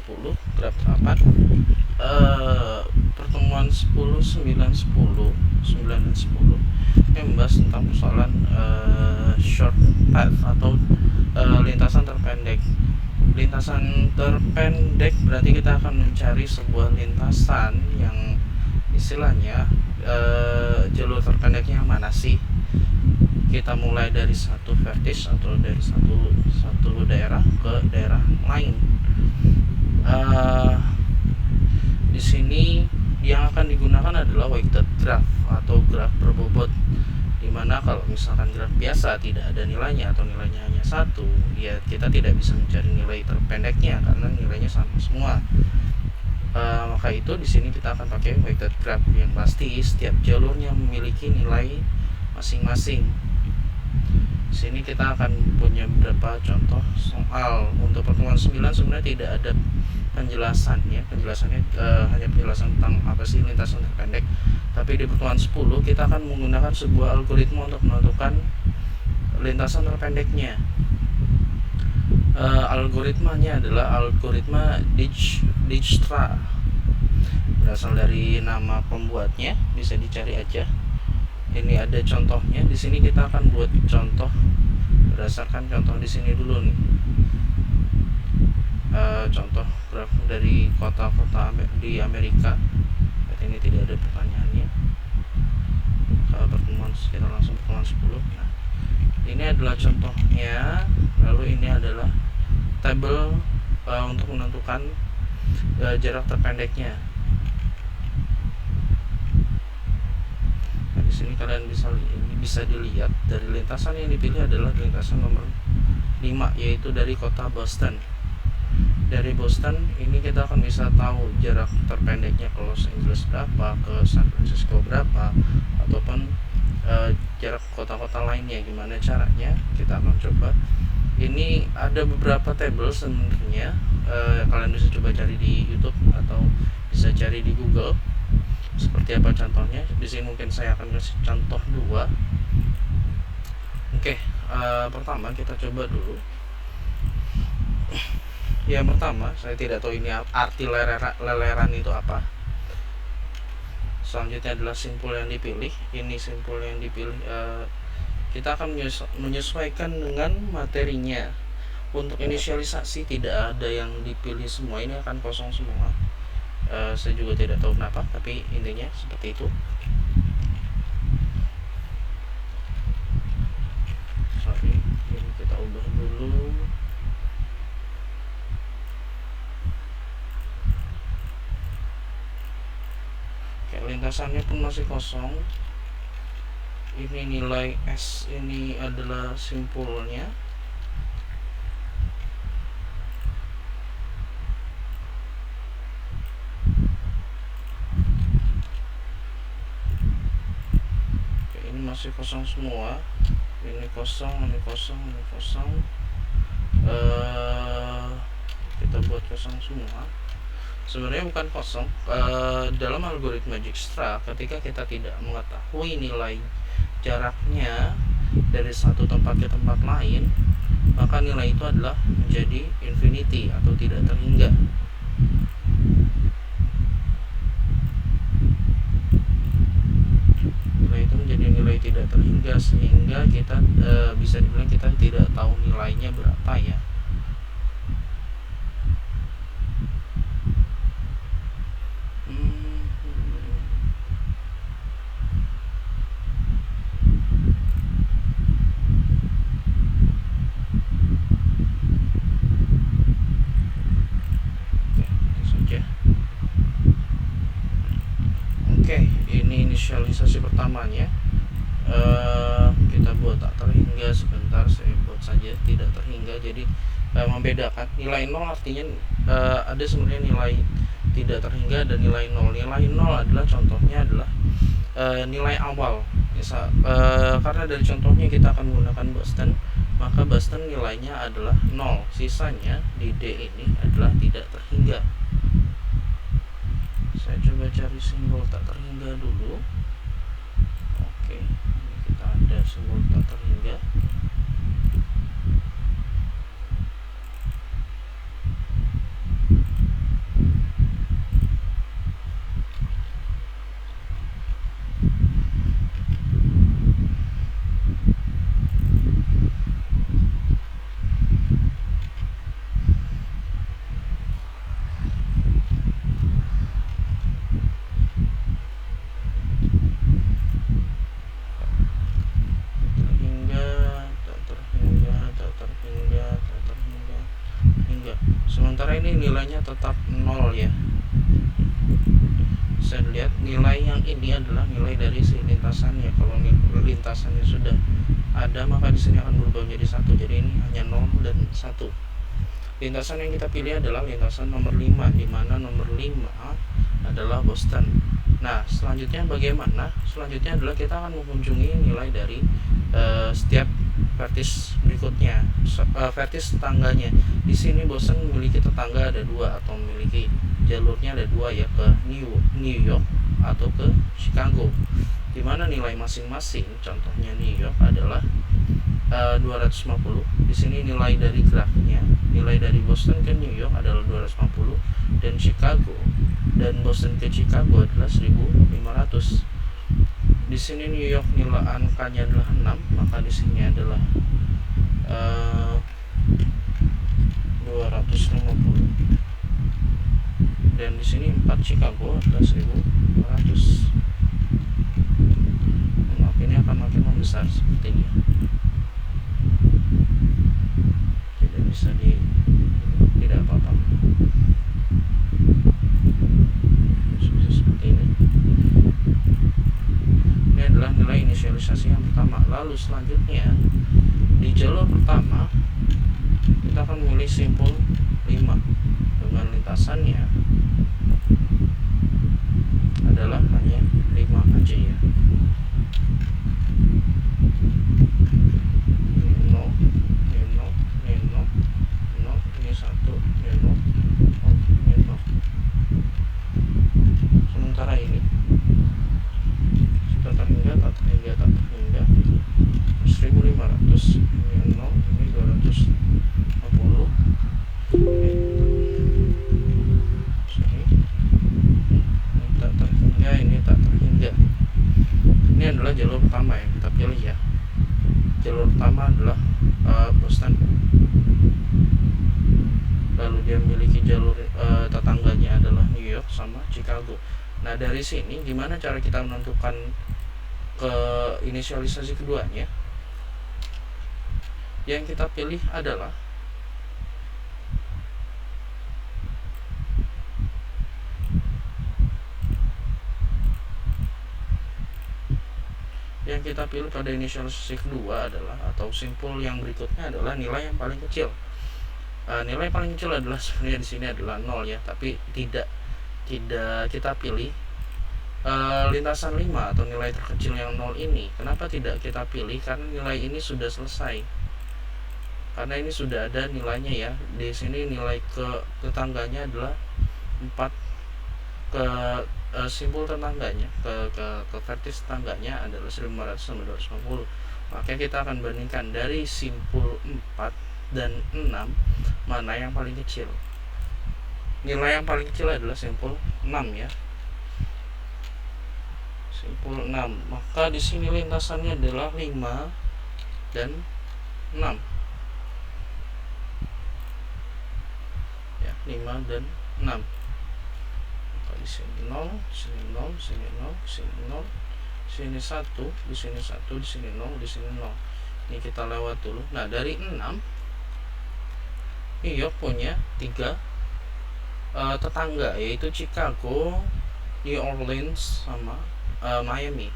10 graf 8, pertemuan 10, 9, 10, 9 dan 10 yang membahas tentang persoalan short path atau lintasan terpendek. Lintasan terpendek berarti kita akan mencari sebuah lintasan yang istilahnya jalur terpendeknya yang mana sih. Kita mulai dari satu vertis atau dari satu daerah ke daerah lain. Di sini yang akan digunakan adalah weighted graph atau graf berbobot, dimana kalau misalkan graf biasa tidak ada nilainya atau nilainya hanya 1, ya kita tidak bisa mencari nilai terpendeknya karena nilainya sama semua. Maka itu di sini kita akan pakai weighted graph yang pasti setiap jalurnya memiliki nilai masing-masing. Di sini kita akan punya beberapa contoh soal. Untuk pertemuan 9 sebenarnya tidak ada penjelasannya hanya penjelasan tentang apa sih lintasan terpendek. Tapi di pertemuan 10 kita akan menggunakan sebuah algoritma untuk menentukan lintasan terpendeknya. Algoritmanya adalah algoritma Dijkstra. Berasal dari nama pembuatnya, bisa dicari aja. Ini ada contohnya. Di sini kita akan buat contoh berdasarkan contoh di sini dulu nih. Contoh graf dari kota-kota di Amerika. Ini tidak ada pertanyaannya. Kalau pertemuan kita langsung pertemuan 10. Nah, ini adalah contohnya. Lalu ini adalah tabel untuk menentukan jarak terpendeknya. Nah, di sini kalian bisa dilihat dari lintasan yang dipilih adalah lintasan nomor 5, yaitu dari kota Boston. Dari Boston ini kita akan bisa tahu jarak terpendeknya ke Los Angeles berapa, ke San Francisco berapa, ataupun jarak kota-kota lainnya. Gimana caranya? Kita akan coba. Ini ada beberapa tabel sebenarnya. Kalian bisa coba cari di YouTube atau bisa cari di Google. Seperti apa contohnya? Di sini mungkin saya akan kasih contoh 2. Oke, pertama kita coba dulu. Yang pertama, saya tidak tahu ini arti leleran itu apa. Selanjutnya adalah simpul yang dipilih. Ini simpul yang dipilih. Kita akan menyesuaikan dengan materinya. Untuk inisialisasi tidak ada yang dipilih semua, ini akan kosong semua. Saya juga tidak tahu kenapa, tapi intinya seperti itu. Sorry, ini kita ubah dulu. Lintasannya pun masih kosong. Ini nilai S, ini adalah simpulnya. Oke, ini masih kosong semua. Ini kosong, ini kosong, ini kosong. Kita buat kosong semua. Sebenarnya bukan kosong. Dalam algoritma Dijkstra, ketika kita tidak mengetahui nilai jaraknya dari satu tempat ke tempat lain, maka nilai itu adalah menjadi infinity atau tidak terhingga. Nilai itu menjadi nilai tidak terhingga, sehingga kita bisa dibilang kita tidak tahu nilainya berapa ya. Oke, ini inisialisasi pertamanya. Kita buat tak terhingga. Sebentar, saya buat saja tidak terhingga. Jadi membedakan nilai 0 artinya ada sebenarnya nilai tidak terhingga dan nilai 0. Nilai 0 adalah contohnya adalah nilai awal. Karena dari contohnya kita akan menggunakan Boston, maka Boston nilainya adalah 0. Sisanya di D ini adalah tidak terhingga. Saya coba cari simbol tak terhingga dulu. Oke, kita ada simbol tak terhingga. sini nilainya tetap 0 ya. Bisa dilihat nilai yang ini adalah nilai dari si lintasannya. Kalau lintasannya sudah ada, maka di sini akan berubah menjadi 1. Jadi ini hanya 0 dan 1. Lintasan yang kita pilih adalah lintasan nomor 5, di mana nomor 5 adalah Boston. Nah, selanjutnya bagaimana? Selanjutnya adalah kita akan mengunjungi nilai dari setiap vertis berikutnya, vertis tetangganya. Di sini Boston memiliki tetangga ada 2 atau memiliki jalurnya ada 2 ya, ke New York atau ke Chicago. Di mana nilai masing-masing, contohnya New York adalah 250. Di sini nilai dari grafnya, nilai dari Boston ke New York adalah 250 dan Chicago dan Boston ke Chicago adalah 1500. Di sini New York nilai angkanya adalah 6, maka di sini adalah 250 dan di sini 4 Chicago adalah 1500. Ini akan makin membesar seperti ini. Tidak bisa tidak apa-apa. Seperti ini. Ini adalah nilai inisialisasi yang pertama. Lalu selanjutnya di jalur pertama kita akan memilih simpul 5 dengan lintasannya adalah hanya 5 aja ya. Sementara ini sudah terhingga 1500. Ini 0, ini 250. Ini tak terhingga, ini tak terhingga. Ini adalah jalur pertama yang kita pilih ya. Jalur pertama adalah Boston. Lalu dia memiliki jalur tetangganya adalah New York sama Chicago. Nah, dari sini gimana cara kita menentukan ke inisialisasi keduanya? Yang kita pilih adalah pada inisialisasi kedua adalah, atau simpul yang berikutnya adalah nilai yang paling kecil. Nilai paling kecil adalah sebenarnya di sini adalah 0 ya, tapi tidak kita pilih lintasan 5 atau nilai terkecil yang 0 ini. Kenapa tidak kita pilih? Karena nilai ini sudah selesai. Karena ini sudah ada nilainya ya. Di sini nilai ke tetangganya adalah 4, ke simpul tetangganya, ke vertis tetangganya adalah 1500 sama 250. Maka kita akan bandingkan dari simpul 4 dan 6 mana yang paling kecil. Nilai yang paling kecil adalah simpul 6 ya. Simpul 6. Maka di sini lintasannya adalah 5 dan 6. Ya, 5 dan 6. Maka di sini 0, di sini 0, di sini 0, di sini 0, di sini 1, di sini 1, di sini 0, di sini 0. Ini kita lewat dulu. Nah, dari 6 New York punya 3 tetangga, yaitu Chicago, New Orleans sama Miami.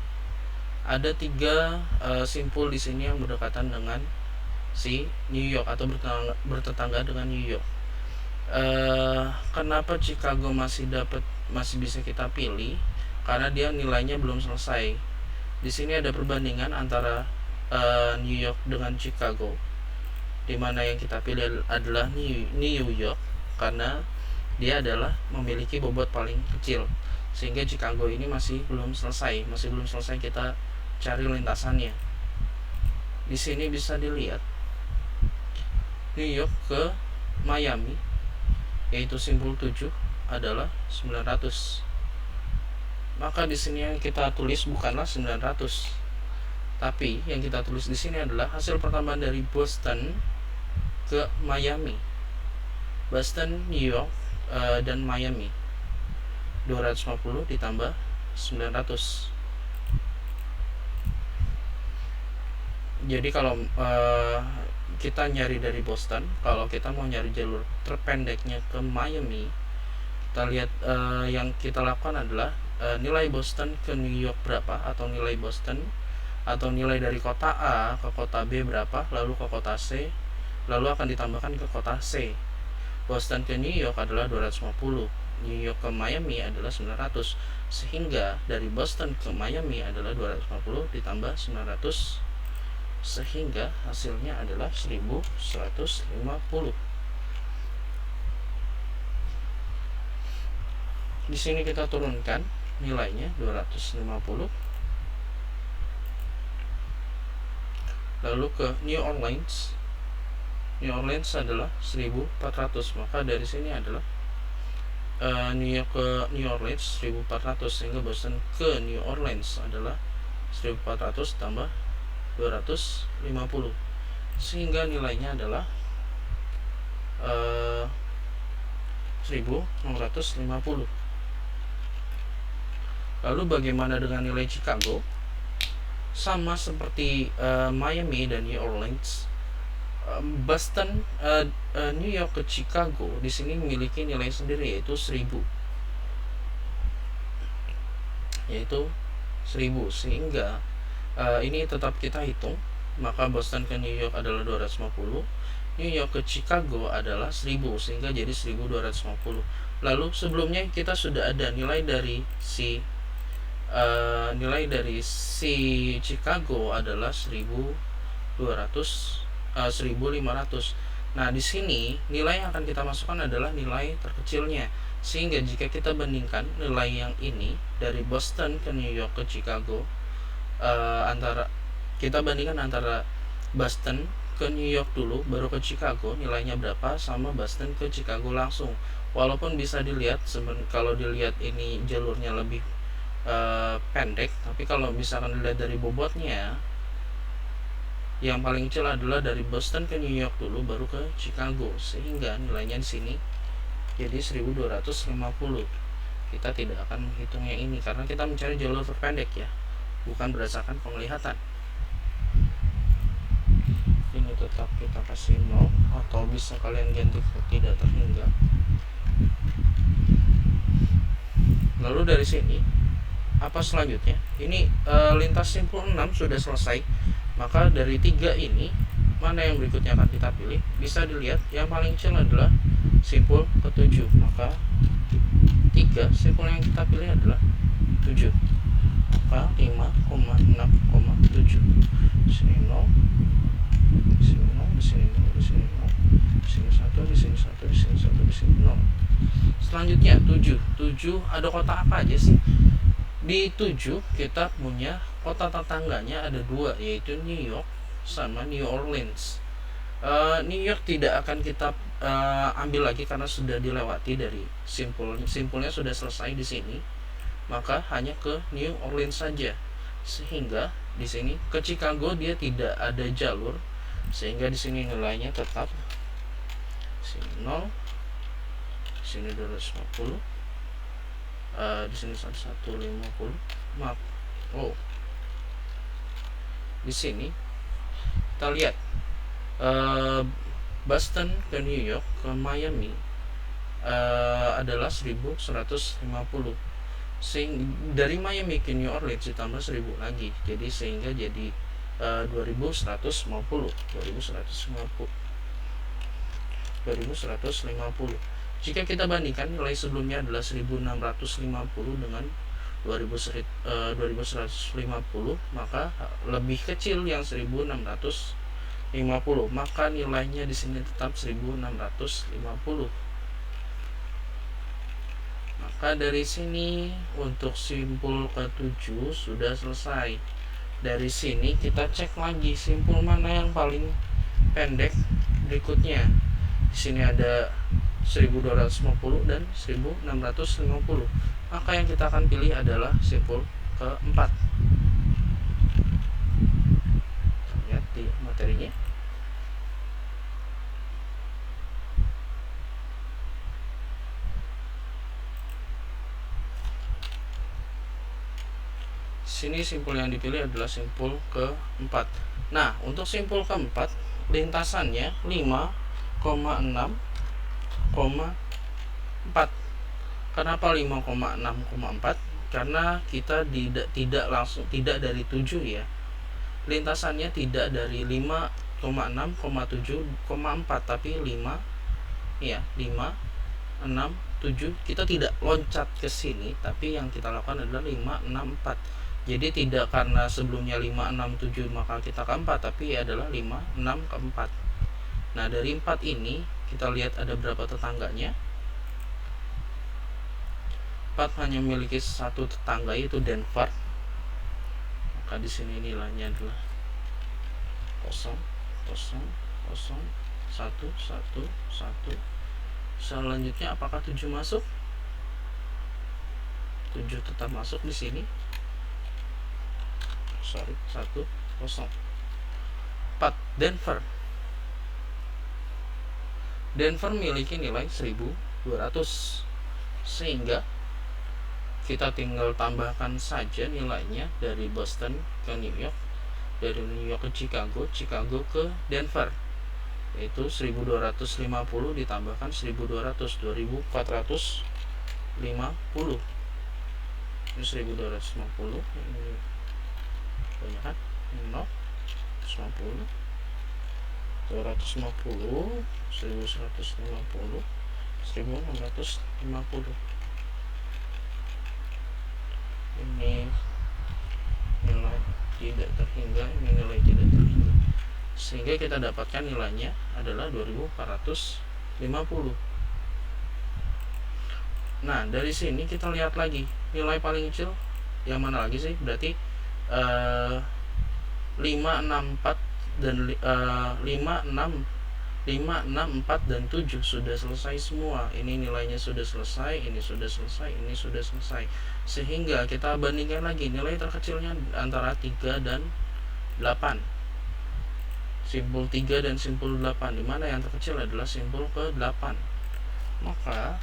Ada 3 simpul di sini yang berdekatan dengan si New York atau bertetangga dengan New York. Kenapa Chicago masih bisa kita pilih? Karena dia nilainya belum selesai. Di sini ada perbandingan antara New York dengan Chicago, di mana yang kita pilih adalah New York karena dia adalah memiliki bobot paling kecil, sehingga Chicago ini masih belum selesai kita cari lintasannya. Di sini bisa dilihat New York ke Miami, yaitu simpul 7 adalah 900. Maka di sini yang kita tulis bukanlah 900, tapi yang kita tulis di sini adalah hasil pertambahan dari Boston ke Miami. Boston, New York, dan Miami. 250 ditambah 900. Jadi kalau kita nyari dari Boston. Kalau kita mau nyari jalur terpendeknya ke Miami, kita lihat yang kita lakukan adalah nilai Boston ke New York berapa, atau nilai Boston atau nilai dari kota A ke kota B berapa, lalu ke kota C, lalu akan ditambahkan ke kota C. Boston ke New York adalah 250, New York ke Miami adalah 900, sehingga dari Boston ke Miami adalah 250 ditambah 900, sehingga hasilnya adalah 1150. Di sini kita turunkan nilainya 250. Lalu ke New Orleans. New Orleans adalah 1400, maka dari sini adalah New York ke New Orleans 1400, sehingga Boston ke New Orleans adalah 1400 tambah 250, sehingga nilainya adalah 1650. Lalu bagaimana dengan nilai Chicago? Sama seperti Miami dan New Orleans, Boston, New York ke Chicago di sini memiliki nilai sendiri, yaitu 1000, sehingga ini tetap kita hitung, maka Boston ke New York adalah 250, New York ke Chicago adalah 1000, sehingga jadi 1250. Lalu sebelumnya kita sudah ada nilai dari si Chicago adalah 1500. Nah, di sini nilai yang akan kita masukkan adalah nilai terkecilnya, sehingga jika kita bandingkan nilai yang ini dari Boston ke New York ke Chicago, kita bandingkan antara Boston ke New York dulu baru ke Chicago, nilainya berapa, sama Boston ke Chicago langsung. Walaupun bisa dilihat kalau dilihat ini jalurnya lebih pendek, tapi kalau misalkan dilihat dari bobotnya, yang paling kecil adalah dari Boston ke New York dulu baru ke Chicago, sehingga nilainya di sini jadi 1250. Kita tidak akan menghitung yang ini karena kita mencari jalur terpendek ya, bukan berdasarkan penglihatan. Ini tetap kita kasih 0, atau bisa kalian ganti ke tidak terhingga. Lalu dari sini apa selanjutnya? Ini lintas simpul 6 sudah selesai. Maka dari 3 ini, mana yang berikutnya akan kita pilih? Bisa dilihat yang paling kecil adalah simpul ke-7, maka 3 simpul yang kita pilih adalah 7, maka 5,6,7. Di sini 0, di sini 0, di sini 0, di sini 0, di sini 1, di sini 1, di sini 1, di sini 0. Selanjutnya 7 ada kota apa aja sih? Di 7 kita punya kota tetangganya ada 2, yaitu New York sama New Orleans. New York tidak akan kita ambil lagi karena sudah dilewati dari simpulnya sudah selesai di sini, maka hanya ke New Orleans saja. Sehingga di sini ke Chicago dia tidak ada jalur, sehingga di sini nilainya tetap sini 0, di sini 250, di sini 150. Maaf. Di sini kita lihat Boston ke New York ke Miami adalah 1150. Dari Miami ke New Orleans ditambah 1000 lagi, jadi sehingga jadi 2150. Jika kita bandingkan nilai sebelumnya adalah 1650 dengan 2150, maka lebih kecil yang 1650, maka nilainya di sini tetap 1650. Maka dari sini untuk simpul ke-7 sudah selesai. Dari sini kita cek lagi simpul mana yang paling pendek berikutnya. Di sini ada 1250 dan 1650. Maka yang kita akan pilih adalah simpul ke-4. Lihat di materinya. Sini simpul yang dipilih adalah simpul ke-4. Nah, untuk simpul ke-4 lintasannya 5,6,4. Kenapa 5,6,4? Karena kita tidak langsung, tidak dari 7 ya. Lintasannya tidak dari 5,6,7,4 tapi 5 ya, 5, 6, 7. Kita tidak loncat ke sini, tapi yang kita lakukan adalah 5, 6, 4. Jadi tidak karena sebelumnya 5, 6, 7 maka kita ke 4, tapi adalah 5, 6 ke 4. Nah, dari 4 ini kita lihat ada berapa tetangganya. 4 hanya memiliki satu tetangga, yaitu Denver. Maka di sini nilainya adalah 0, 0, 0, 1, 1, 1. Selanjutnya apakah 7 masuk? 7 tetap masuk di sini. 1, 0. 4 Denver. Denver memiliki nilai 1200. Sehingga kita tinggal tambahkan saja nilainya dari Boston ke New York, dari New York ke Chicago, Chicago ke Denver, yaitu 1250 ditambahkan 1200, 2450. Ini 1250, ini banyak kan? 0, 150, 250, 1150, 1650. Ini nilai tidak terhingga, ini nilai tidak terhingga, sehingga kita dapatkan nilainya adalah 2450. Nah, dari sini kita lihat lagi nilai paling kecil yang mana lagi sih? Berarti 564 dan 564 dan 7 sudah selesai semua. Ini nilainya sudah selesai, ini sudah selesai, ini sudah selesai. Sehingga kita bandingkan lagi nilai terkecilnya antara 3 dan 8. Simpul 3 dan simpul 8, dimana yang terkecil adalah simpul ke 8. Maka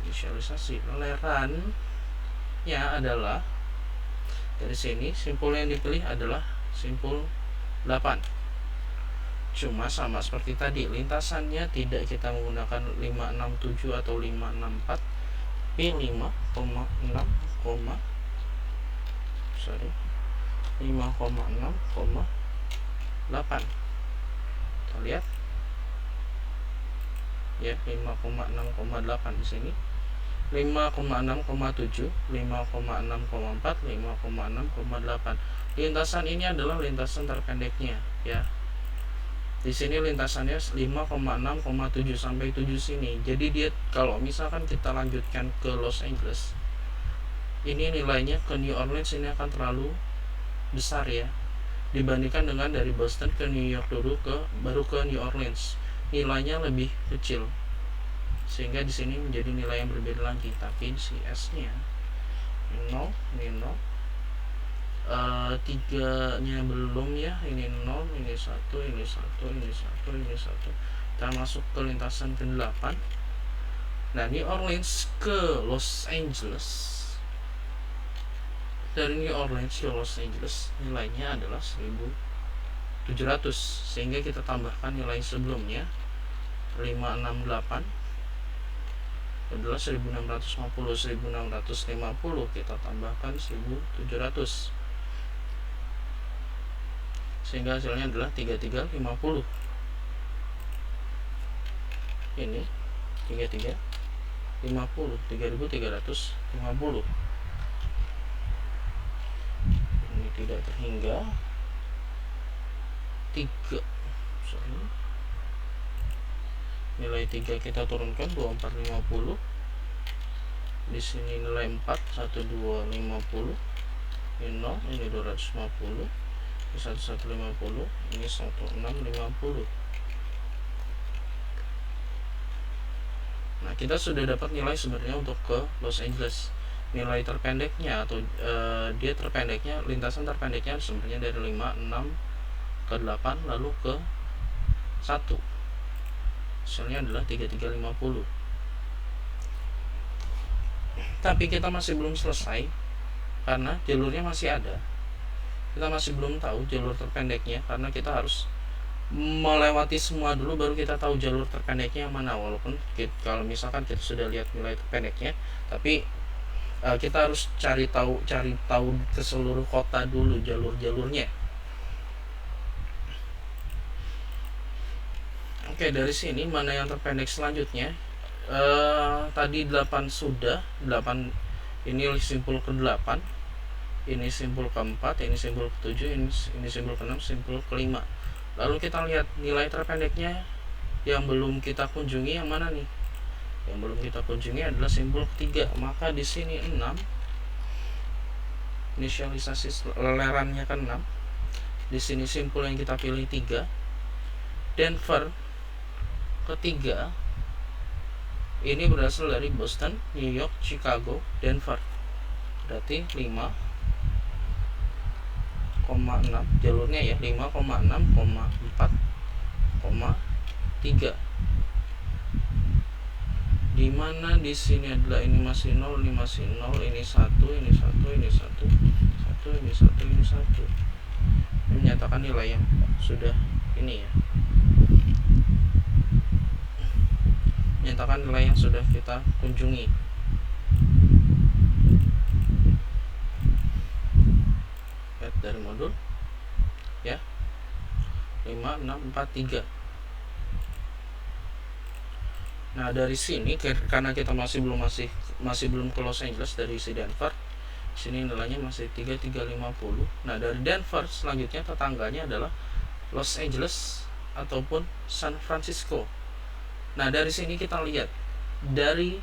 visualisasi tolerannya adalah dari sini, simpul yang dipilih adalah simpul 8. Cuma sama seperti tadi, lintasannya tidak kita menggunakan 567 atau 564, tapi 5,6,8. Kita lihat ya, 5,6,8 di sini, 5,6,7, 5,6,4, 5,6,8. Lintasan ini adalah lintasan terpendeknya ya. Di sini lintasannya 5,6,7 sampai 7 sini. Jadi dia kalau misalkan kita lanjutkan ke Los Angeles, ini nilainya ke New Orleans ini akan terlalu besar ya, dibandingkan dengan dari Boston ke New York dulu baru ke New Orleans, nilainya lebih kecil. Sehingga di sini menjadi nilai yang berbeda lagi. Tapi si S-nya 0, ini 0. 3-nya belum ya, ini 0, ini 1, ini 1, ini 1, ini 1. Kita masuk ke lintasan ke-8. Nah, New Orleans ke Los Angeles, dari New Orleans ke Los Angeles nilainya adalah 1700, sehingga kita tambahkan nilai sebelumnya 568 adalah 1650, 1650 kita tambahkan 1700, sehingga hasilnya adalah 3350. Ini 3350, 3350. Ini tidak terhingga. 3, nilai 3 kita turunkan 2450. Di sini nilai 4 1250. Ini 0, ini 250. 1150, ini 1650. Nah, kita sudah dapat nilai sebenarnya untuk ke Los Angeles. Nilai terpendeknya atau dia terpendeknya, lintasan terpendeknya sebenarnya dari 5, 6 ke 8 lalu ke 1. Hasilnya adalah 3350. Tapi kita masih belum selesai karena jalurnya masih ada. Kita masih belum tahu jalur terpendeknya karena kita harus melewati semua dulu baru kita tahu jalur terpendeknya yang mana. Walaupun kalau misalkan kita sudah lihat nilai terpendeknya, tapi kita harus cari tahu ke seluruh kota dulu jalur-jalurnya. Oke, dari sini mana yang terpendek selanjutnya? Tadi 8 sudah, 8 ini simpul ke-8, ini simpul ke-4, ini simpul ke-7, ini simpul ke-6, simpul ke-5. Lalu kita lihat nilai terpendeknya yang belum kita kunjungi yang mana nih? Yang belum kita kunjungi adalah simpul ke-3. Maka di sini 6, inisialisasi lelerannya ke 6. Di sini simpul yang kita pilih 3. Denver ke-3 ini berasal dari Boston, New York, Chicago, Denver. Berarti 5,6 jalurnya ya, 5,6,4,3. Dimana di sini adalah ini masih 0, ini masih 0, ini 1, ini 1, ini 1, 1, ini 1, ini 1. Ini menyatakan nilai yang sudah ini ya. Menyatakan nilai yang sudah kita kunjungi. Lihat dari modul ya, 5, 6, 4, 3. Nah dari sini karena kita masih belum ke Los Angeles dari si Denver, sini nilainya masih 3350. Nah dari Denver selanjutnya tetangganya adalah Los Angeles ataupun San Francisco. Nah dari sini kita lihat dari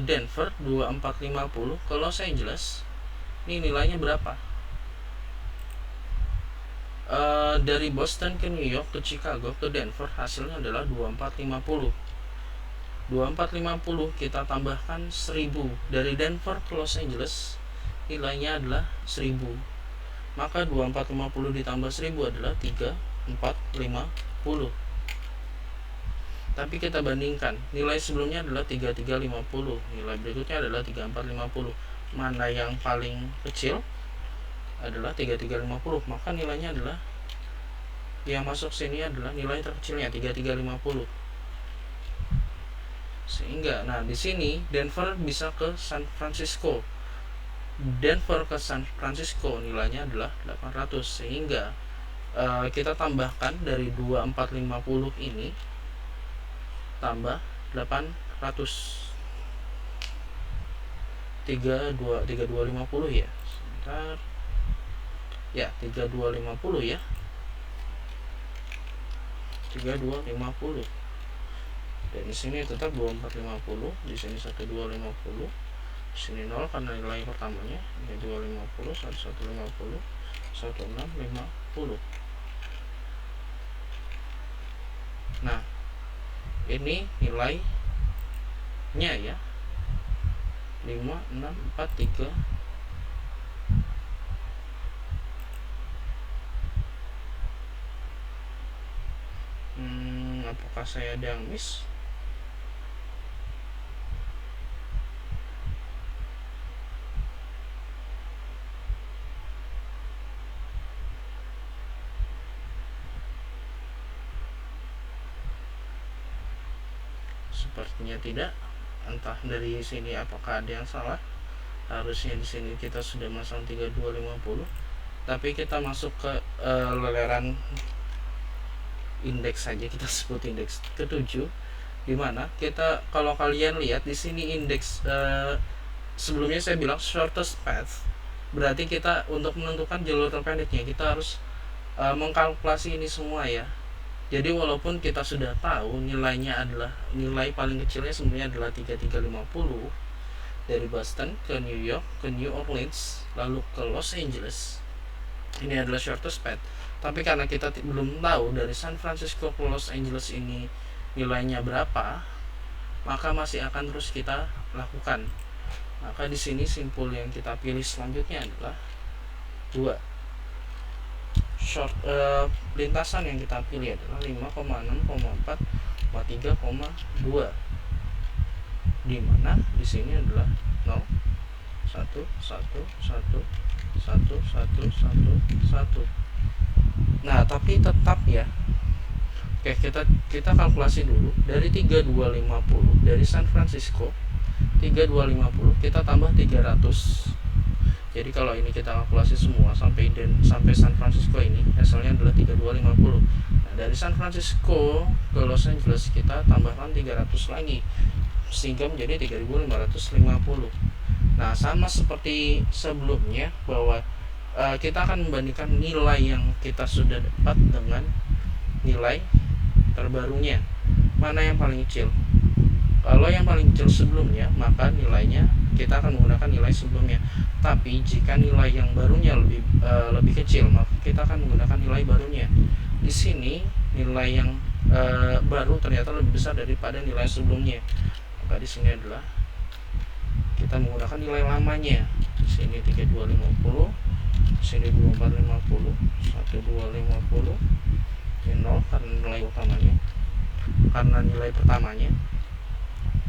Denver 2450 ke Los Angeles, ini nilainya berapa? Dari Boston ke New York ke Chicago ke Denver hasilnya adalah 2450. 2450 kita tambahkan 1000 dari Denver ke Los Angeles, nilainya adalah 1000. Maka 2450 ditambah 1000 adalah 3450. Tapi kita bandingkan, nilai sebelumnya adalah 3350, nilai berikutnya adalah 3450. Mana yang paling kecil? Adalah 3350. Maka nilainya adalah yang masuk sini adalah nilai terkecilnya 3350. Sehingga nah di sini Denver bisa ke San Francisco. Denver ke San Francisco nilainya adalah 800. Sehingga kita tambahkan dari 2450 ini tambah 800, 3250 ya. Sebentar. Ya, 3250 ya. 3250. Dan di sini tetap 2450, di sini 1250, di sini 0 karena nilai pertamanya, ini 250, 1150, 1650. Nah, ini nilainya ya. 5, 6, 4, 3. Apakah saya ada yang miss? Sepertinya tidak. Entah dari sini apakah ada yang salah. Harusnya di sini kita sudah masang 3250, tapi kita masuk ke leleran indeks saja, kita sebut indeks ke-7, dimana kita kalau kalian lihat di sini indeks sebelumnya saya bilang shortest path, berarti kita untuk menentukan jalur terpendeknya kita harus mengkalkulasi ini semua ya. Jadi walaupun kita sudah tahu nilainya adalah nilai paling kecilnya sebenarnya adalah 3350 dari Boston ke New York ke New Orleans lalu ke Los Angeles, ini adalah shortest path. Tapi karena kita belum tahu dari San Francisco ke Los Angeles ini nilainya berapa, maka masih akan terus kita lakukan. Maka di sini simpul yang kita pilih selanjutnya adalah 2. Lintasan yang kita pilih adalah 5,6,4,3,2, di mana di sini adalah 0, 1, 1, 1, 1, 1, 1, 1, 1. Nah, tapi tetap ya, Oke, kita kalkulasi dulu dari 3250 dari San Francisco. 3250 kita tambah 300. Jadi kalau ini kita kalkulasi semua sampai San Francisco ini hasilnya adalah 3250. Nah, dari San Francisco ke Los Angeles kita tambahkan 300 lagi sehingga menjadi 3550. Nah, sama seperti sebelumnya bahwa kita akan membandingkan nilai yang kita sudah dapat dengan nilai terbarunya. Mana yang paling kecil? Kalau yang paling kecil sebelumnya, maka nilainya kita akan menggunakan nilai sebelumnya. Tapi jika nilai yang barunya lebih kecil, maka kita akan menggunakan nilai barunya. Di sini nilai yang baru ternyata lebih besar daripada nilai sebelumnya. Maka di sini adalah kita menggunakan nilai lamanya. Di sini 3250, di sini 2450, 1250. Ini 0 karena nilai utamanya, karena nilai pertamanya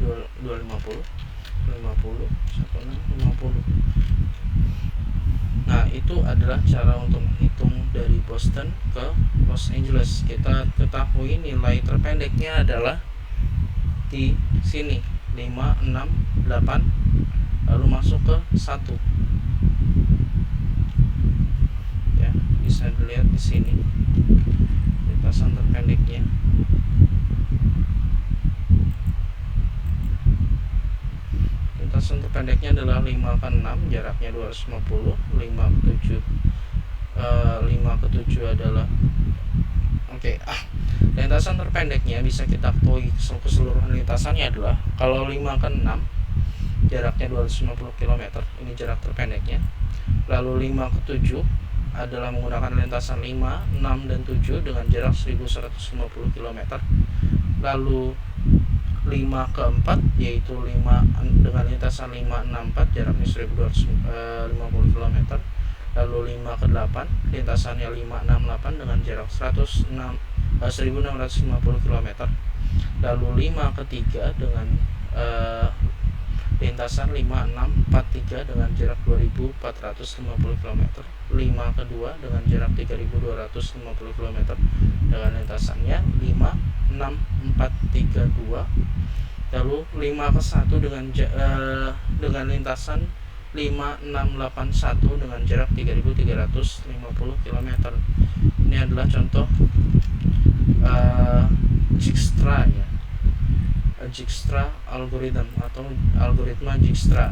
250, 50, 1650. Nah, itu adalah cara untuk menghitung dari Boston ke Los Angeles. Kita ketahui nilai terpendeknya adalah di sini 5, 6, 8 lalu masuk ke 1. Ya, bisa dilihat di sini lintasan terpendeknya. Lintasan terpendeknya adalah 5 ke 6, jaraknya 250, 5 ke 7 adalah lintasan terpendeknya bisa kita ketahui keseluruhan lintasannya adalah kalau 5 ke 6 jaraknya 250 km, ini jarak terpendeknya. Lalu 5 ke 7 adalah menggunakan lintasan 5, 6, dan 7 dengan jarak 1150 km. Lalu 5 ke 4 yaitu 5 dengan lintasan 5, 6, 4 jaraknya 1250 km. Lalu 5 ke 8 lintasannya 5, 6, 8 dengan jarak 1650 km. Lalu 5 ke 3 dengan lintasan 5, 6, 4, 3 dengan jarak 2450 km. 5 ke 2 dengan jarak 3250 km dengan lintasannya 5, 6, 4, 3, 2. Lalu 5 ke 1 dengan lintasan 5, 6, 8, 1 dengan jarak 3350 km. Ini adalah contoh Dijkstra ya. Dijkstra algorithm atau algoritma Dijkstra.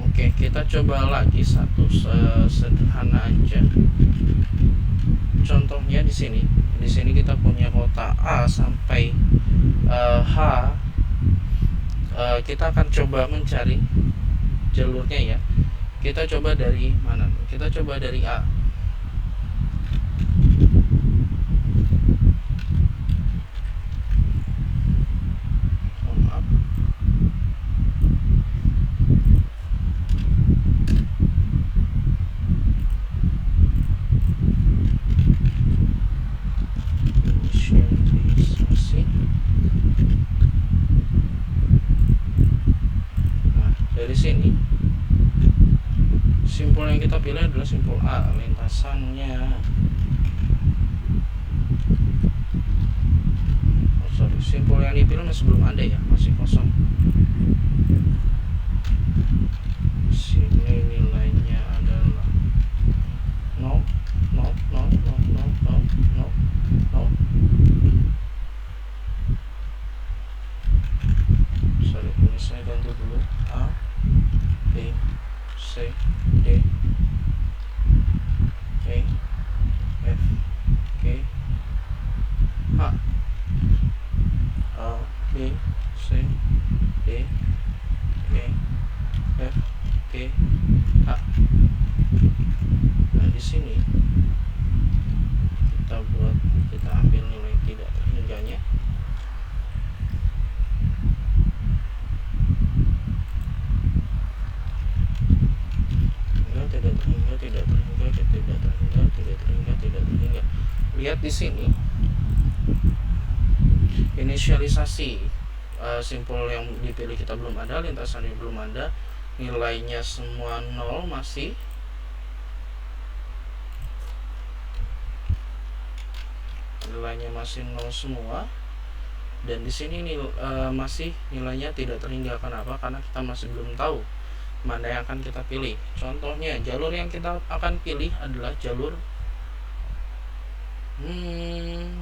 Oke, kita coba lagi satu sederhana aja. Contohnya di sini. Di sini kita punya kota A sampai H. Kita akan coba mencari jalurnya ya. Kita coba dari mana? Kita coba dari A. Dari sini simpul yang kita pilih adalah simpul A. Lintasannya simpul yang dipilih masih belum ada ya, masih kosong. Sini nilainya adalah 0, 0, 0, 0, 0, 0, 0, 0. Sorry, ini saya ganti dulu. A, B, C, D, E, F, G, H. A, B, C, D, E, F, G, H. Nah, di sini kita ambil nilai tidak terhingganya. Tidak terhingga. Lihat di sini. Inisialisasi simpul yang dipilih kita belum ada, lintasannya belum ada, nilainya semua 0 masih. nilainya masih 0 semua, dan di sini masih nilainya tidak terhingga. Kenapa? Karena kita masih belum tahu mana yang akan kita pilih. Contohnya, jalur yang kita akan pilih adalah jalur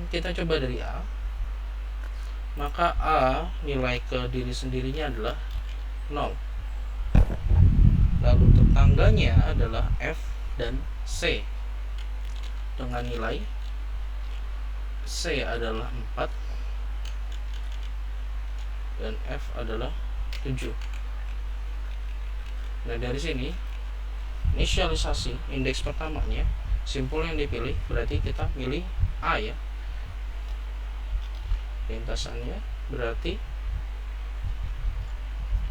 kita coba dari A. Maka A nilai ke diri sendirinya adalah 0. Lalu tetangganya adalah F dan C dengan nilai C adalah 4 dan F adalah 7. Nah, dari sini inisialisasi indeks pertamanya, simpul yang dipilih berarti kita pilih A ya. Lintasannya berarti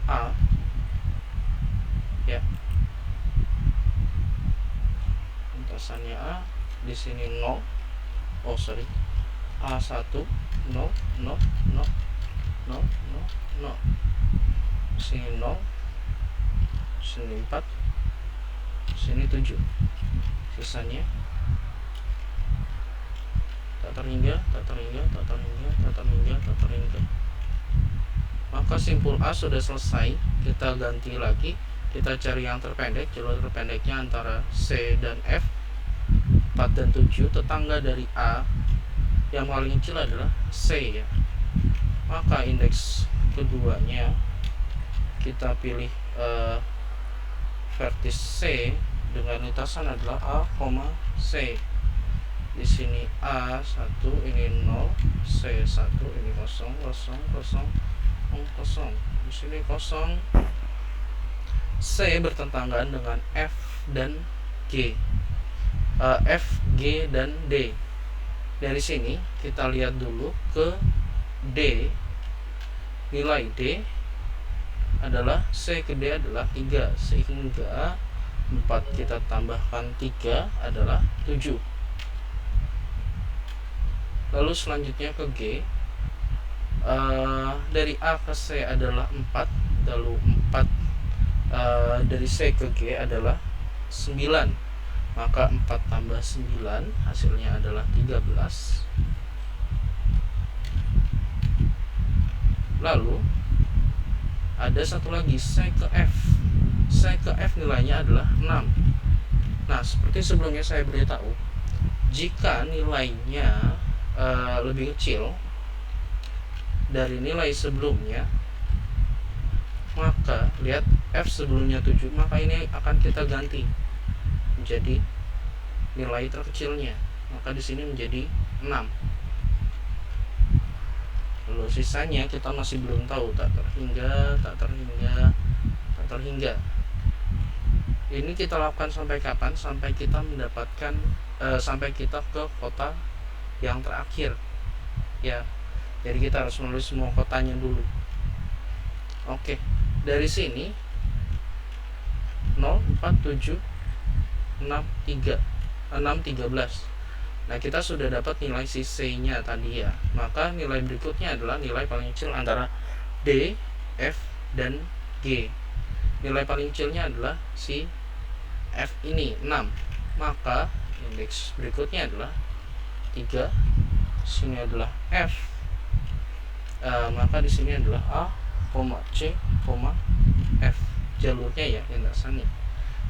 A ya. Lintasannya A, di sini 0. Oh sorry, A1 0 0 0 0 0 0. Sini 0, sini 4, sini 7. Sisanya tak terhingga, tak terhingga, tak terhingga, tak terhingga, tak terhingga. Maka simpul A sudah selesai. Kita ganti lagi, kita cari yang terpendek. Jalur terpendeknya antara C dan F, 4 dan 7. Tetangga dari A yang paling kecil adalah C ya. Maka indeks keduanya kita pilih vertis C dengan lintasan adalah A, C. Di sini A1 ini 0, C1 ini 0, 0, 0, 0. Di sini 0. C bertetanggaan dengan F dan G. F, G dan D. Dari sini kita lihat dulu ke D. Nilai D adalah C ke D adalah 3, sehingga 4 kita tambahkan 3 adalah 7. Lalu selanjutnya ke G, dari A ke C adalah 4, lalu 4 dari C ke G adalah 9. Maka 4 tambah 9 hasilnya adalah 13. Lalu ada satu lagi, C ke F. C ke F nilainya adalah 6. Nah, seperti sebelumnya saya beritahu, jika nilainya lebih kecil dari nilai sebelumnya, maka lihat F sebelumnya 7, maka ini akan kita ganti menjadi nilai terkecilnya, maka di sini menjadi 6. Lalu sisanya kita masih belum tahu, tak terhingga, tak terhingga, tak terhingga. Ini kita lakukan sampai kapan? Sampai kita mendapatkan sampai kita ke kota yang terakhir ya. Jadi kita harus menulis semua kotanya dulu. Oke, dari sini 0, 4, 7, 6, 3, 6, 13. Nah, kita sudah dapat nilai si C nya tadi ya. Maka nilai berikutnya adalah nilai paling kecil antara D, F, dan G. Nilai paling kecilnya adalah si F ini 6. Maka indeks berikutnya adalah 3, sini adalah F, maka di sini adalah A, C, F. Jalurnya ya, lintasannya.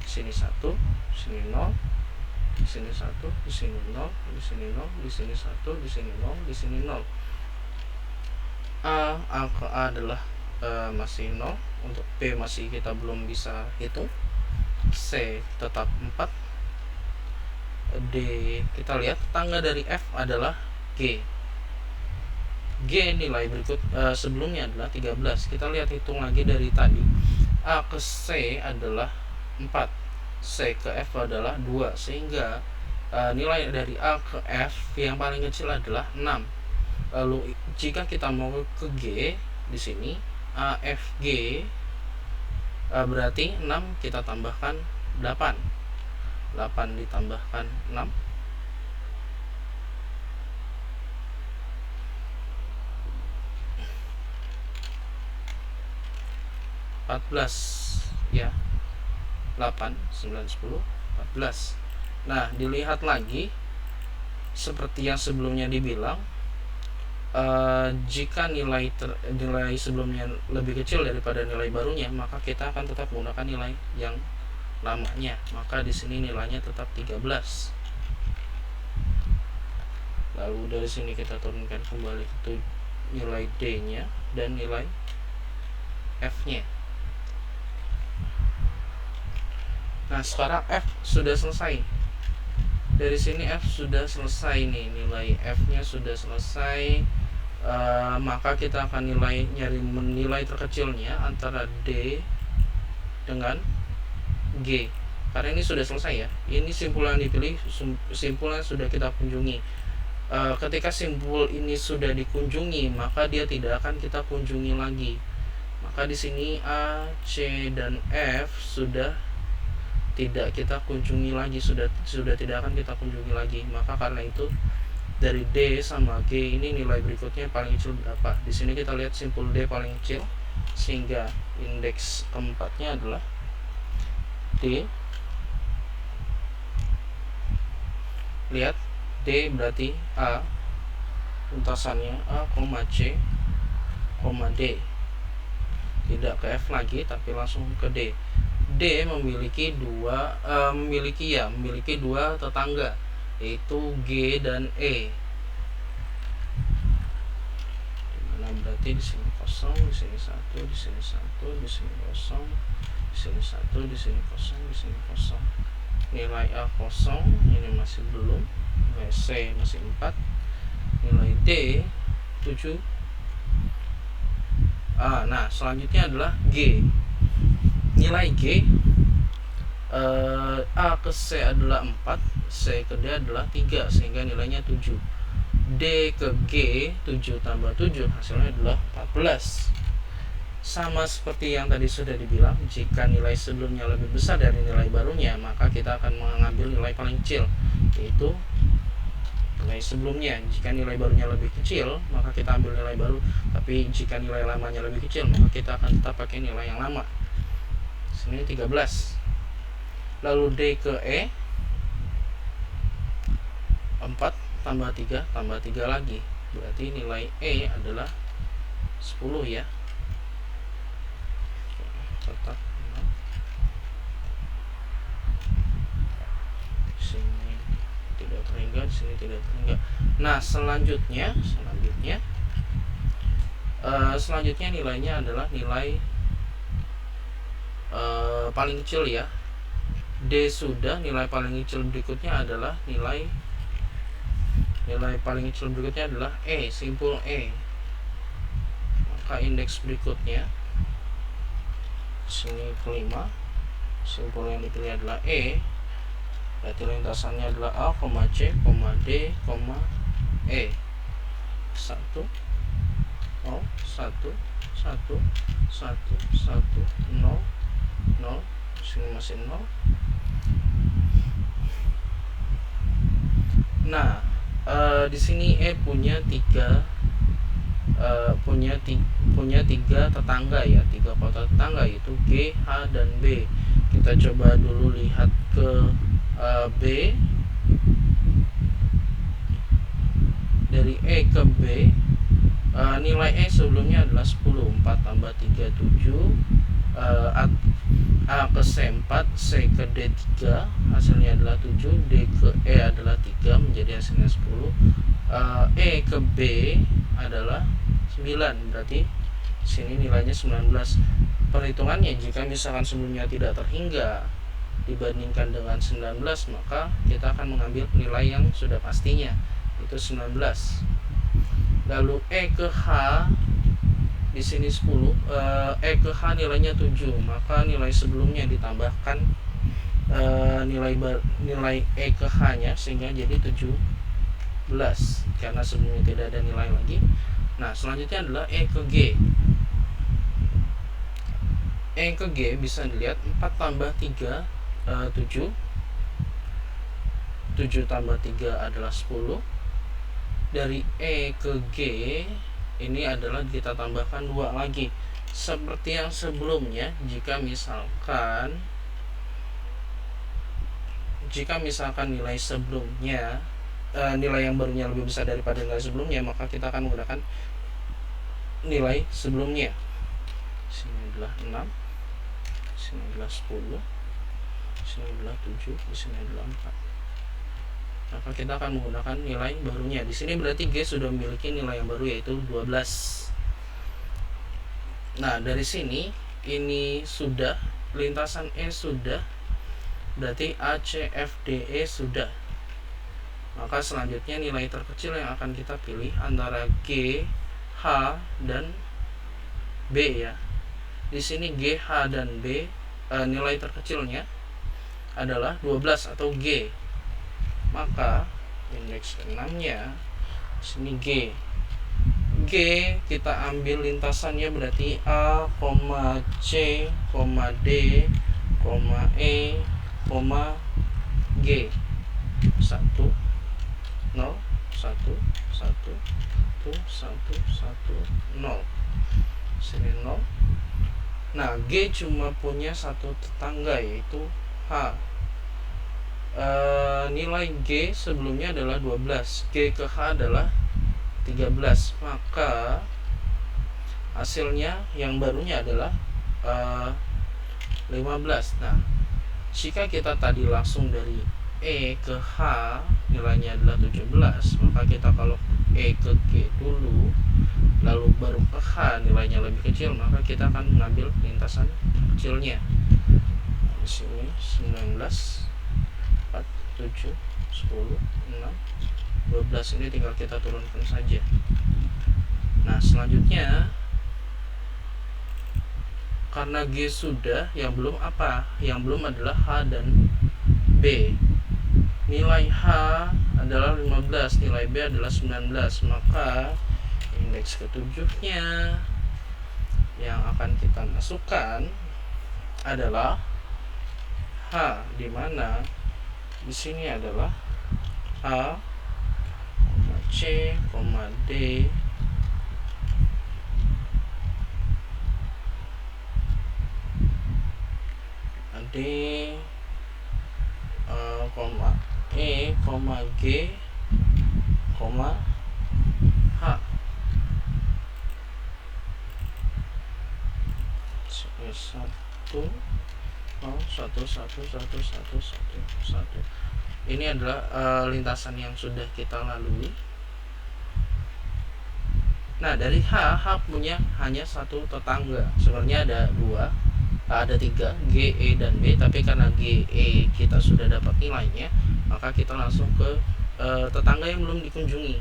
Di sini 1, sini 0, di sini 1, di sini 0, di sini 0, di sini 1, di sini 0, di sini 0. A ke A adalah masih 0. Untuk P masih kita belum bisa hitung. C tetap 4. D kita lihat tetangga dari F adalah G. G nilai berikut sebelumnya adalah 13. Kita lihat hitung lagi dari tadi. A ke C adalah 4, C ke F adalah 2, sehingga nilai dari A ke F yang paling kecil adalah 6. Lalu jika kita mau ke G, di sini A, F, G, berarti 6 kita tambahkan 8. 8 ditambahkan 6 14 ya. 8, 9, 10, 14. Nah, dilihat lagi seperti yang sebelumnya dibilang, jika nilai sebelumnya lebih kecil daripada nilai barunya, maka kita akan tetap menggunakan nilai yang lamanya. Maka di sini nilainya tetap 13. Lalu dari sini kita turunkan kembali ke nilai D-nya dan nilai F-nya. Nah, sekarang F sudah selesai. Dari sini F sudah selesai nih, nilai F-nya sudah selesai. Maka kita akan nyari nilai terkecilnya antara D dengan G. Karena ini sudah selesai ya. Ini simpul yang dipilih, simpul yang sudah kita kunjungi. Ketika simpul ini sudah dikunjungi, maka dia tidak akan kita kunjungi lagi. Maka di sini A, C, dan F sudah tidak kita kunjungi lagi, sudah tidak akan kita kunjungi lagi. Maka karena itu dari D sama G ini nilai berikutnya paling kecil berapa? Di sini kita lihat simpul D paling kecil, sehingga indeks keempatnya adalah D. Lihat D berarti A, tuntasannya A, C, D. Tidak ke F lagi, tapi langsung ke D. D memiliki dua tetangga, yaitu G dan E. Dimana berarti di sini kosong, di sini satu, di sini satu, di sini kosong, di sini satu, di sini kosong, di sini kosong. Nilai A kosong, ini masih belum. Nilai C masih 4. Nilai D 7. Nah, selanjutnya adalah G. Nilai G, A ke C adalah 4, C ke D adalah 3, sehingga nilainya 7. D ke G, 7 tambah 7 hasilnya adalah 14. Sama seperti yang tadi sudah dibilang, jika nilai sebelumnya lebih besar dari nilai barunya, maka kita akan mengambil nilai paling kecil, yaitu nilai sebelumnya. Jika nilai barunya lebih kecil, maka kita ambil nilai baru. Tapi jika nilai lamanya lebih kecil, maka kita akan tetap pakai nilai yang lama. Sini 13. Lalu D ke E, 4 tambah 3 tambah 3 lagi, berarti nilai E adalah 10 ya. Tetap di sini tidak terhingga, di sini tidak terhingga. Nah, selanjutnya nilainya adalah nilai paling kecil ya. D sudah, nilai paling kecil berikutnya adalah nilai paling kecil berikutnya adalah E, simpul E. Maka indeks berikutnya sini kelima, simpul yang dipilih adalah E. Berarti lintasannya adalah A, C, D, E. 1 0 1 1 1 1 0 0, sini masih 0. Nah, di sini E punya tiga tetangga ya, 3 kota tetangga, yaitu G, H, dan B. Kita coba dulu lihat ke B. Dari E ke B, nilai E sebelumnya adalah 10. 4 tambah 3 7. A ke C 4, C ke D 3, hasilnya adalah 7. D ke E adalah 3, menjadi hasilnya 10. E ke B adalah 9, berarti sini nilainya 19. Perhitungannya, jika misalkan sebelumnya tidak terhingga dibandingkan dengan 19, maka kita akan mengambil nilai yang sudah pastinya, itu 19. Lalu E ke H, di sini 10. E ke H nilainya 7, maka nilai sebelumnya ditambahkan nilai E ke H nya, sehingga jadi 17, karena sebelumnya tidak ada nilai lagi. Nah, selanjutnya adalah E ke G. E ke G bisa dilihat 4 tambah 3 7. 7 tambah 3 adalah 10. Dari E ke G ini adalah kita tambahkan 2 lagi. Seperti yang sebelumnya, jika misalkan nilai sebelumnya nilai yang barunya lebih besar daripada nilai sebelumnya, maka kita akan menggunakan nilai sebelumnya. Sini adalah 6, sini adalah 10, sini adalah 7, di sini adalah 4. Maka kita akan menggunakan nilai barunya. Di sini berarti G sudah memiliki nilai yang baru, yaitu 12. Nah, dari sini ini sudah, lintasan E sudah, berarti A, C, F, D, E sudah. Maka selanjutnya nilai terkecil yang akan kita pilih antara G, H, dan B ya. Di sini G, H, dan B nilai terkecilnya adalah 12 atau G. Maka indeks ke-6-nya sini G. G kita ambil lintasannya berarti A, C, D, E, G. 1 0 1 1 1 1 1 0. Sini 0. Nah, G cuma punya satu tetangga, yaitu H. Nilai G sebelumnya adalah 12, G ke H adalah 13, maka hasilnya yang barunya adalah 15. Nah, jika kita tadi langsung dari E ke H nilainya adalah 17, maka kita kalau E ke G dulu lalu baru ke H nilainya lebih kecil, maka kita akan mengambil lintasan kecilnya. Nah, di sini 19, 4, 7, 10, 6, 12, ini tinggal kita turunkan saja. Nah, selanjutnya karena G sudah, yang belum apa? Yang belum adalah H dan B. Nilai H adalah 15, nilai B adalah 19, maka indeks ke-7-nya yang akan kita masukkan adalah H, di mana di sini adalah H, C, D, D, E, G, H. Satu. Ini adalah lintasan yang sudah kita lalui. Nah, dari H punya hanya satu tetangga. Sebenarnya ada dua, ada 3, G, E, dan B. Tapi karena G, E kita sudah dapat nilainya, maka kita langsung ke tetangga yang belum dikunjungi.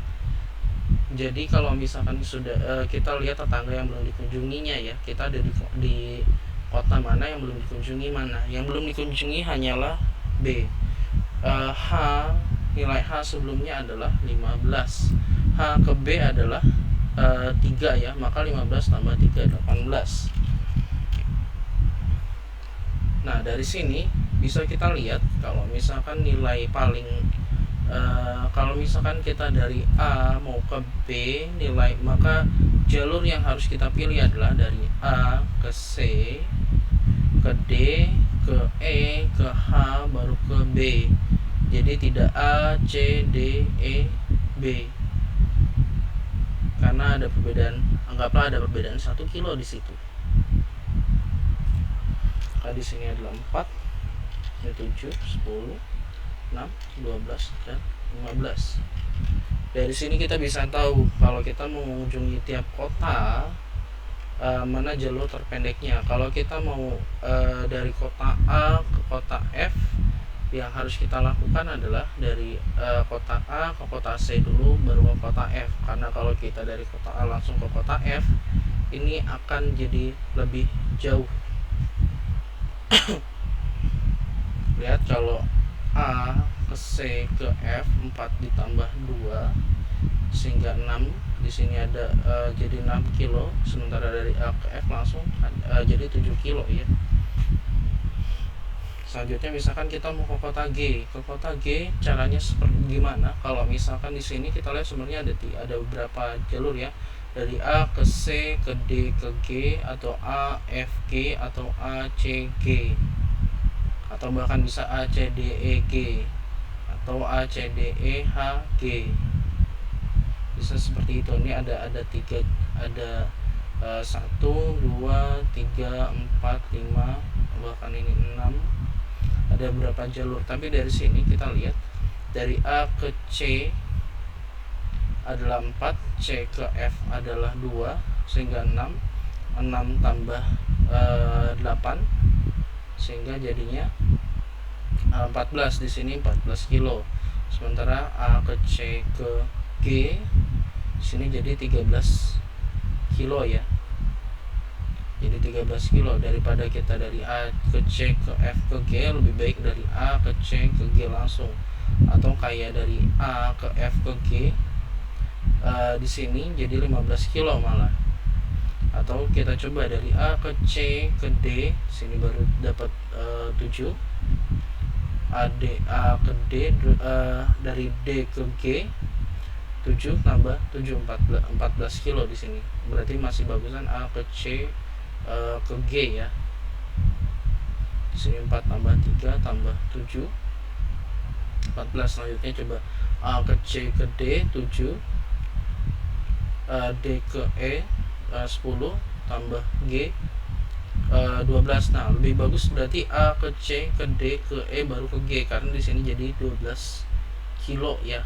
Jadi kalau misalkan sudah kita lihat tetangga yang belum dikunjunginya ya, kita ada di kota mana yang belum dikunjungi mana. Yang belum dikunjungi hanyalah B. H, nilai H sebelumnya adalah 15. H ke B adalah 3 ya, maka 15 tambah 3 18. Nah, dari sini bisa kita lihat kalau misalkan nilai paling kalau misalkan kita dari A mau ke B nilai, maka jalur yang harus kita pilih adalah dari A ke C, ke D, ke E, ke H, baru ke B. Jadi tidak A, C, D, E, B. Karena ada perbedaan, anggaplah ada perbedaan 1 kilo di situ. Maka di sini adalah 4, 7, 10, 6, 12, dan 15. Dari sini kita bisa tahu kalau kita mengunjungi tiap kota mana jalur terpendeknya. Kalau kita mau dari kota A ke kota F, yang harus kita lakukan adalah dari kota A ke kota C dulu, baru ke kota F. Karena kalau kita dari kota A langsung ke kota F, ini akan jadi lebih jauh. Lihat, kalau A ke C ke F 4 ditambah 2 sehingga 6. Di sini ada jadi 6 kilo, sementara dari A ke F langsung jadi 7 kilo ya. Selanjutnya misalkan kita mau ke kota G. Ke kota G caranya seperti gimana? Kalau misalkan di sini kita lihat sebenarnya ada beberapa jalur ya. Dari A ke C ke D ke G, atau A F G, atau A C G, atau bahkan bisa A C D E G, atau A C D E H G, bisa seperti itu. Ini ada tiga, ada 1, 2, 3, 4, 5, bahkan ini 6, ada beberapa jalur. Tapi dari sini kita lihat dari A ke C adalah 4, C ke F adalah 2, sehingga 6 tambah 8, sehingga jadinya 14. Di sini 14 kilo. Sementara A ke C ke G sini jadi 13 kilo ya. Jadi 13 kilo. Daripada kita dari A ke C ke F ke G, lebih baik dari A ke C ke G langsung, atau kayak dari A ke F ke G di sini jadi 15 kilo malah. Atau kita coba dari A ke C ke D, sini baru dapat 7. A ke D, dari D ke G 7 tambah 7, 14 kilo di sini. Berarti masih bagusan A ke C ke G ya. Di sini 4 tambah 3 tambah 7, 14. Selanjutnya coba A ke C ke D 7, D ke E 10 tambah G 12. Nah, lebih bagus berarti A ke C ke D ke E baru ke G, karena di sini jadi 12 kilo ya.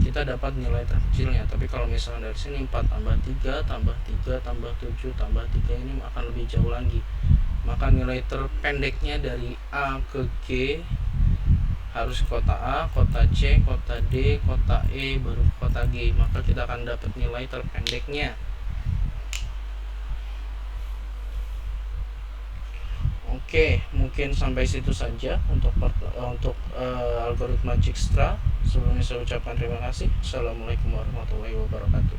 Kita dapat nilai terkecilnya. Tapi kalau misalnya dari sini 4 tambah 3 tambah 3 tambah 7 tambah 3, ini akan lebih jauh lagi. Maka nilai terpendeknya dari A ke G harus kota A, kota C, kota D, kota E, baru kota G. Maka kita akan dapat nilai terpendeknya. Oke, mungkin sampai situ saja untuk algoritma Dijkstra. Sebelumnya saya ucapkan terima kasih. Assalamualaikum warahmatullahi wabarakatuh.